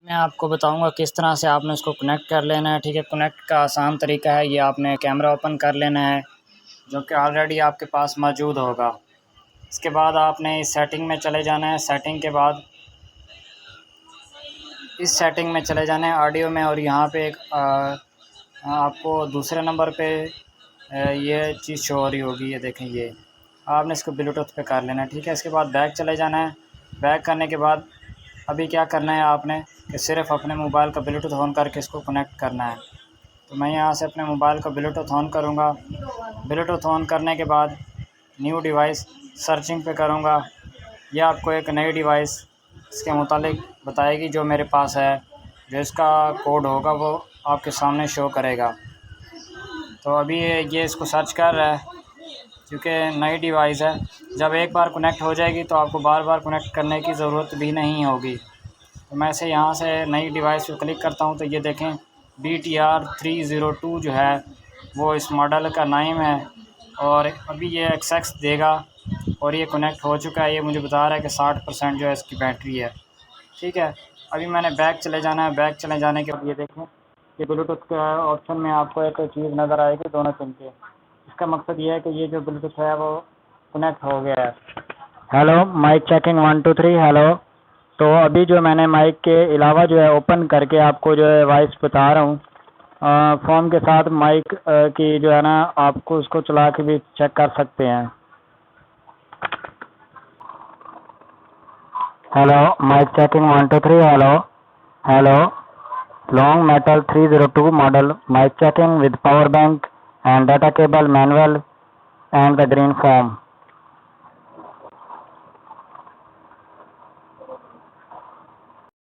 मैं आपको बताऊंगा किस तरह से आपने इसको कनेक्ट कर लेना है। ठीक है, कनेक्ट का आसान तरीका है, ये आपने कैमरा ओपन कर लेना है जो कि ऑलरेडी आपके पास मौजूद होगा। इसके बाद आपने इस सेटिंग में चले जाना है। सेटिंग के बाद इस सेटिंग में चले जाना है ऑडियो में, और यहाँ पे एक आपको दूसरे नंबर पे ये चीज़ शो हो रही होगी, ये देखें, ये आपने इसको ब्लूटूथ पे कर लेना है। ठीक है, इसके बाद बैक चले जाना है। बैक करने के बाद अभी क्या करना है आपने कि सिर्फ़ अपने मोबाइल का ब्लूटूथ ऑन करके इसको कनेक्ट करना है। तो मैं यहाँ से अपने मोबाइल का ब्लूटूथ ऑन करूँगा। ब्लूटूथ ऑन करने के बाद न्यू डिवाइस सर्चिंग पे करूँगा। यह आपको एक नई डिवाइस इसके मुतालिक बताएगी जो मेरे पास है, जो इसका कोड होगा वो आपके सामने शो करेगा। तो अभी ये इसको सर्च कर रहा है क्योंकि नई डिवाइस है। जब एक बार कनेक्ट हो जाएगी तो आपको बार बार कनेक्ट करने की ज़रूरत भी नहीं होगी। तो मैं इसे यहाँ से नई डिवाइस पे क्लिक करता हूँ तो ये देखें BTR302 जो है वो इस मॉडल का नाम है, और अभी ये एक्सेस देगा और ये कनेक्ट हो चुका है। ये मुझे बता रहा है कि 60% जो है इसकी बैटरी है। ठीक है, अभी मैंने बैक चले जाना है। बैक चले जाने के बाद ये देखें, ये ब्लूटूथ का ऑप्शन में आपको एक चीज़ नज़र आएगी दोनों सिम के। इसका मकसद ये है कि ये जो ब्लूटूथ है वो कनेक्ट हो गया है। Hello, mike checking 1 2 3। हेलो। तो अभी जो मैंने माइक के अलावा जो है ओपन करके आपको जो है वॉइस बता रहा हूँ, फ़ोन के साथ माइक की जो है ना, आपको उसको चला के भी चेक कर सकते हैं। Hello, mike checking 1 2 3। Hello hello. Long metal 302 model mike checking with power bank and data cable manual and the green form.